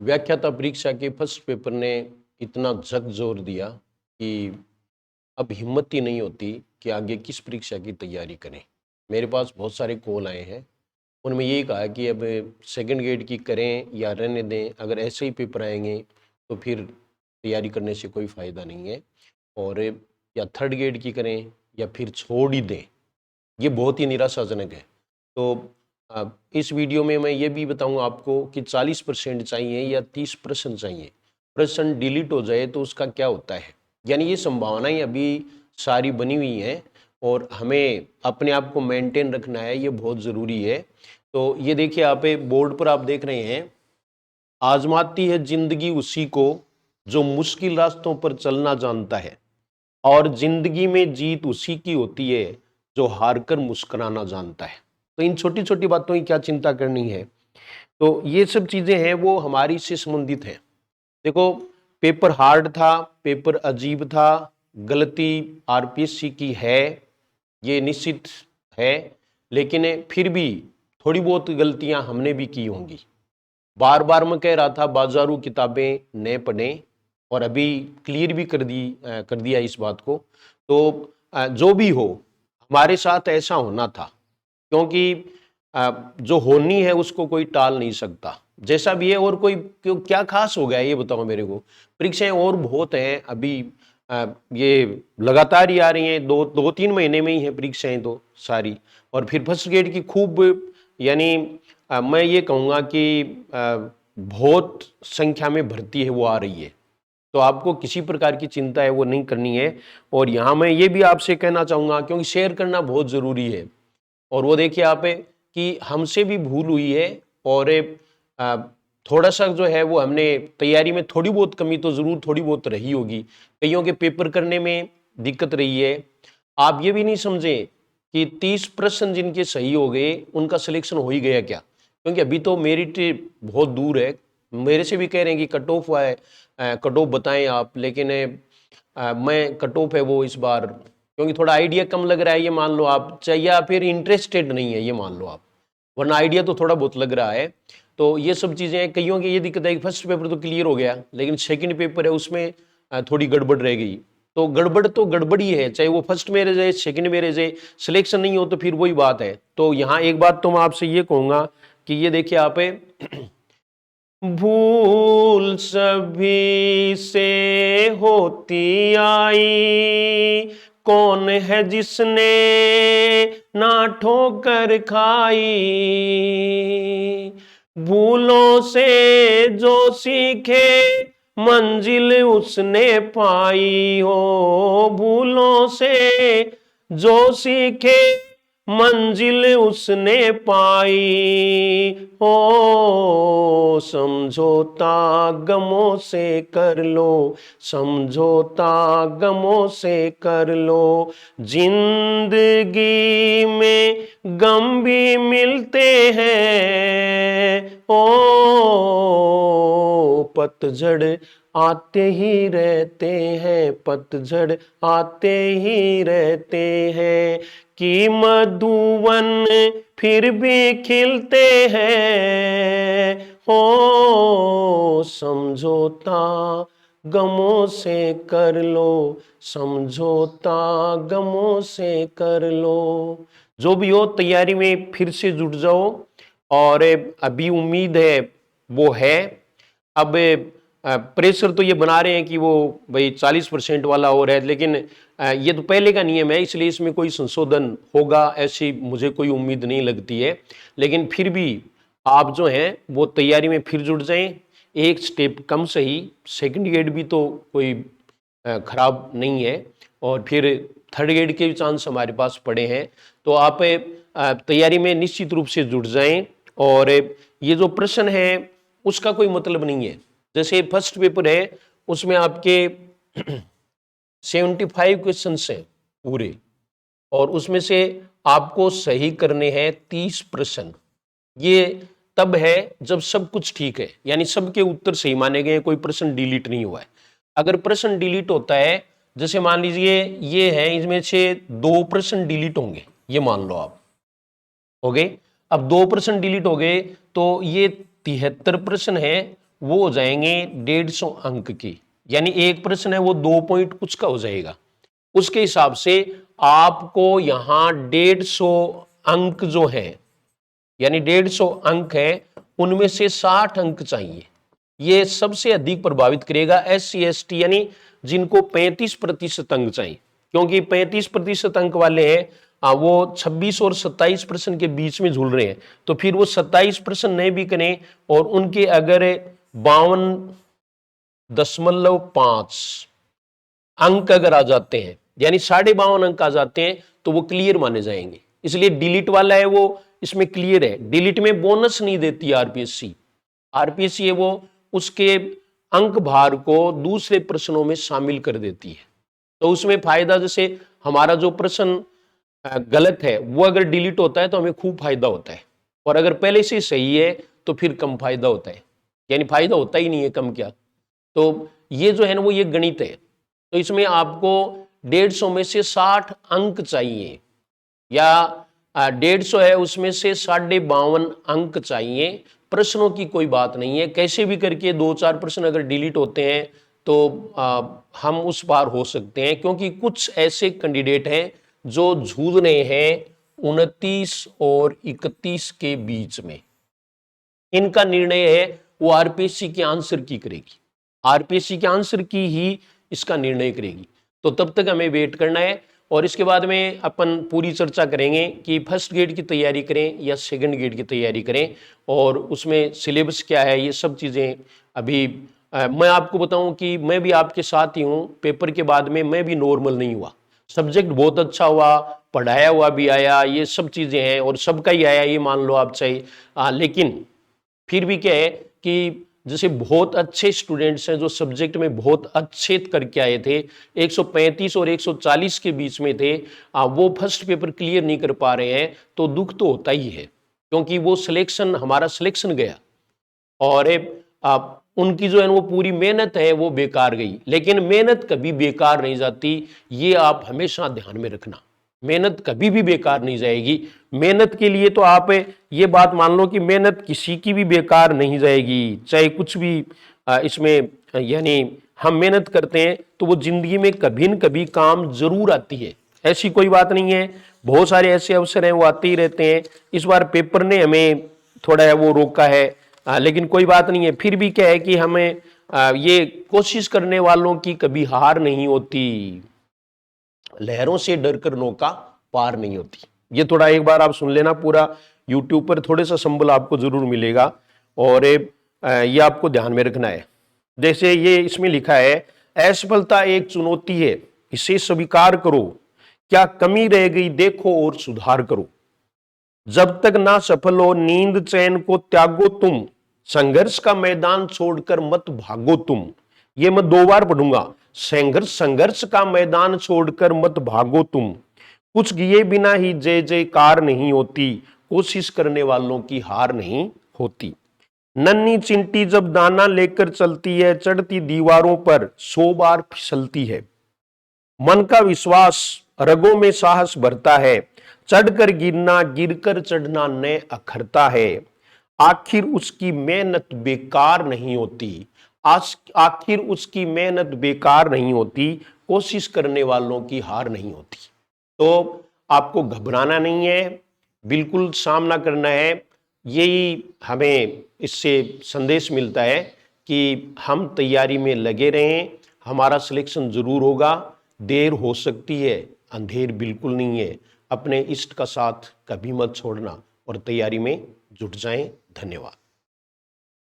व्याख्याता परीक्षा के फर्स्ट पेपर ने इतना झकझोर दिया कि अब हिम्मत ही नहीं होती कि आगे किस परीक्षा की तैयारी करें। मेरे पास बहुत सारे कॉल आए हैं, उनमें यही कहा कि अब सेकंड ग्रेड की करें या रहने दें, अगर ऐसे ही पेपर आएंगे तो फिर तैयारी करने से कोई फ़ायदा नहीं है, और या थर्ड ग्रेड की करें या फिर छोड़ ही दें। ये बहुत ही निराशाजनक है। तो इस वीडियो में मैं ये भी बताऊंगा आपको कि 40% चाहिए या 30% चाहिए। प्रश्न डिलीट हो जाए तो उसका क्या होता है, यानी ये संभावनाएं अभी सारी बनी हुई हैं और हमें अपने आप को मेंटेन रखना है, ये बहुत ज़रूरी है। तो ये देखिए, आप बोर्ड पर आप देख रहे हैं, आजमाती है जिंदगी उसी को जो मुश्किल रास्तों पर चलना जानता है, और जिंदगी में जीत उसी की होती है जो हार कर मुस्कुराना जानता है। तो इन छोटी छोटी बातों की क्या चिंता करनी है। तो ये सब चीजें हैं वो हमारी से संबंधित हैं। देखो, पेपर हार्ड था, पेपर अजीब था, गलती आरपीएससी की है, ये निश्चित है, लेकिन फिर भी थोड़ी बहुत गलतियां हमने भी की होंगी। बार बार मैं कह रहा था बाजारू किताबें न पढ़ें, और अभी क्लियर भी कर दिया इस बात को। तो जो भी हो, हमारे साथ ऐसा होना था, क्योंकि जो होनी है उसको कोई टाल नहीं सकता, जैसा भी है। और कोई क्या खास हो गया ये बताओ मेरे को। परीक्षाएं और बहुत हैं अभी, ये लगातार ही आ रही हैं, दो तीन महीने में ही है परीक्षाएं तो सारी। और फिर फर्स्ट ग्रेड की खूब, यानी मैं ये कहूँगा कि बहुत संख्या में भर्ती है वो आ रही है। तो आपको किसी प्रकार की चिंता है वो नहीं करनी है। और यहाँ मैं ये भी आपसे कहना चाहूँगा, क्योंकि शेयर करना बहुत ज़रूरी है। और वो देखिए आप कि हमसे भी भूल हुई है, और थोड़ा सा जो है वो हमने तैयारी में थोड़ी बहुत कमी तो ज़रूर थोड़ी बहुत रही होगी। कईयों के पेपर करने में दिक्कत रही है। आप ये भी नहीं समझे कि 30 प्रश्न जिनके सही हो गए उनका सिलेक्शन हो ही गया क्या, क्योंकि अभी तो मेरिट बहुत दूर है। मेरे से भी कह रहे हैं कि कट ऑफ है, कट ऑफ बताएं आप, लेकिन मैं कट ऑफ है वो इस बार, क्योंकि थोड़ा आइडिया कम लग रहा है ये मान लो आप, चाहिए या फिर इंटरेस्टेड नहीं है ये मान लो आप, वरना आइडिया तो थोड़ा बहुत लग रहा है। तो ये सब चीज़ें, कईयों की ये दिक्कत है कि फर्स्ट पेपर तो क्लियर हो गया, लेकिन सेकंड पेपर है उसमें थोड़ी गड़बड़ रह गई। तो गड़बड़ तो गड़बड़ ही है, चाहे वो फर्स्ट में रह जाए सेकंड में रह जाए, सिलेक्शन नहीं हो तो फिर वही बात है। तो यहाँ एक बात तो मैं आपसे ये कहूँगा कि ये देखिए आप भूल सभी से होती आई, कौन है जिसने ना ठोकर खाई, भूलों से जो सीखे मंजिल उसने पाई हो, भूलों से जो सीखे मंजिल उसने पाई हो, समझौता गमों से कर लो, समझौता गमों से कर लो, जिंदगी में गम भी मिलते हैं, ओ पतझड़ आते ही रहते हैं, पतझड़ आते ही रहते हैं, कि मधुवन फिर भी खिलते हैं, हो समझौता गमों से कर लो, समझौता गमों से कर लो। जो भी हो, तैयारी में फिर से जुट जाओ, और अभी उम्मीद है वो है। अब प्रेशर तो ये बना रहे हैं कि वो भाई 40% वाला और है, लेकिन ये तो पहले का नियम है, इसलिए इसमें कोई संशोधन होगा ऐसी मुझे कोई उम्मीद नहीं लगती है। लेकिन फिर भी आप जो हैं वो तैयारी में फिर जुट जाएं, एक स्टेप कम सही, सेकंड ग्रेड भी तो कोई खराब नहीं है, और फिर थर्ड ग्रेड के भी चांस हमारे पास पड़े हैं। तो आप तैयारी में निश्चित रूप से जुट जाएं, और ये जो प्रश्न है उसका कोई मतलब नहीं है। जैसे फर्स्ट पेपर है उसमें आपके 75 क्वेश्चन हैं पूरे, और उसमें से आपको सही करने हैं 30 प्रश्न। ये तब है जब सब कुछ ठीक है, यानी सबके उत्तर सही माने गए, कोई प्रश्न डिलीट नहीं हुआ है। अगर प्रश्न डिलीट होता है, जैसे मान लीजिए ये है, इसमें से 2 प्रश्न डिलीट होंगे, ये मान लो आप, हो गए। अब 2 प्रश्न डिलीट हो गए तो ये 73 प्रश्न है, वो हो जाएंगे 150 अंक के, यानी एक प्रश्न है वो 2 पॉइंट कुछ का हो जाएगा। उसके हिसाब से आपको यहां 150 अंक जो है, यानी 150 अंक है, उनमें से 60 अंक चाहिए। ये सबसे अधिक प्रभावित करेगा SC ST, यानी जिनको 35% अंक चाहिए, क्योंकि 35% अंक वाले हैं वो 26 और 27% के बीच में झूल रहे हैं। तो फिर वो 27% नहीं भी करें और उनके अगर 52.5 अंक अगर आ जाते हैं, यानी 52.5 अंक आ जाते हैं, तो वो क्लियर माने जाएंगे। इसलिए डिलीट वाला है वो इसमें क्लियर है। डिलीट में बोनस नहीं देती आरपीएससी। आरपीएससी है वो उसके अंक भार को दूसरे प्रश्नों में शामिल कर देती है। तो उसमें फायदा, जैसे हमारा जो प्रश्न गलत है वो अगर डिलीट होता है तो हमें खूब फायदा होता है, और अगर पहले से सही है तो फिर कम फायदा होता है, यानी फायदा होता ही नहीं है, कम क्या। तो ये जो है ना वो ये गणित है। तो इसमें आपको 150 में से 60 अंक चाहिए, या 150 है उसमें से 52.5 अंक चाहिए। प्रश्नों की कोई बात नहीं है, कैसे भी करके 2-4 प्रश्न अगर डिलीट होते हैं तो हम उस पार हो सकते हैं, क्योंकि कुछ ऐसे कैंडिडेट हैं जो जूझ रहे हैं 29 और 31 के बीच में। इनका निर्णय है वो आरपीएससी के आंसर की करेगी, आरपीएससी के आंसर की ही इसका निर्णय करेगी। तो तब तक हमें वेट करना है, और इसके बाद में अपन पूरी चर्चा करेंगे कि फर्स्ट गेट की तैयारी करें या सेकंड गेट की तैयारी करें, और उसमें सिलेबस क्या है, ये सब चीज़ें अभी मैं आपको बताऊं कि मैं भी आपके साथ ही हूं। पेपर के बाद में मैं भी नॉर्मल नहीं हुआ, सब्जेक्ट बहुत अच्छा हुआ, पढ़ाया हुआ भी आया, ये सब चीज़ें हैं, और सबका ही आया, ये मान लो आप चाहे, लेकिन फिर भी क्या है कि जैसे बहुत अच्छे स्टूडेंट्स हैं जो सब्जेक्ट में बहुत अच्छे करके आए थे, 135 और 140 के बीच में थे, वो फर्स्ट पेपर क्लियर नहीं कर पा रहे हैं, तो दुख तो होता ही है, क्योंकि वो सिलेक्शन, हमारा सिलेक्शन गया, और उनकी जो है वो पूरी मेहनत है वो बेकार गई। लेकिन मेहनत कभी बेकार नहीं जाती, ये आप हमेशा ध्यान में रखना, मेहनत कभी भी बेकार नहीं जाएगी। मेहनत के लिए तो आप ये बात मान लो कि मेहनत किसी की भी बेकार नहीं जाएगी, चाहे कुछ भी इसमें, यानी हम मेहनत करते हैं तो वो जिंदगी में कभी न कभी काम जरूर आती है, ऐसी कोई बात नहीं है। बहुत सारे ऐसे अवसर हैं वो आते ही रहते हैं। इस बार पेपर ने हमें थोड़ा वो रोका है, लेकिन कोई बात नहीं है। फिर भी क्या है कि हमें ये कोशिश करने वालों की कभी हार नहीं होती, लहरों से डरकर नौका पार नहीं होती। ये थोड़ा एक बार आप सुन लेना पूरा, यूट्यूब पर थोड़े सा संबल आपको जरूर मिलेगा, और ये आपको ध्यान में रखना है। जैसे ये इसमें लिखा है, असफलता एक चुनौती है, इसे स्वीकार करो, क्या कमी रह गई देखो और सुधार करो। जब तक ना सफल हो नींद चैन को त्यागो तुम, संघर्ष का मैदान छोड़कर मत भागो तुम। ये मैं 2 बार पढ़ूंगा, संघर्ष का मैदान छोड़कर मत भागो तुम, कुछ किए बिना ही जय जयकार नहीं होती, कोशिश करने वालों की हार नहीं होती। नन्ही चिंटी जब दाना लेकर चलती है, चढ़ती दीवारों पर 100 बार फिसलती है। मन का विश्वास रगों में साहस भरता है, चढ़कर गिरना गिरकर चढ़ना न अखरता है। आखिर उसकी मेहनत बेकार नहीं होती, आखिर उसकी मेहनत बेकार नहीं होती, कोशिश करने वालों की हार नहीं होती। तो आपको घबराना नहीं है, बिल्कुल सामना करना है। यही हमें इससे संदेश मिलता है कि हम तैयारी में लगे रहें, हमारा सिलेक्शन जरूर होगा। देर हो सकती है, अंधेर बिल्कुल नहीं है। अपने इष्ट का साथ कभी मत छोड़ना और तैयारी में जुट जाएं। धन्यवाद।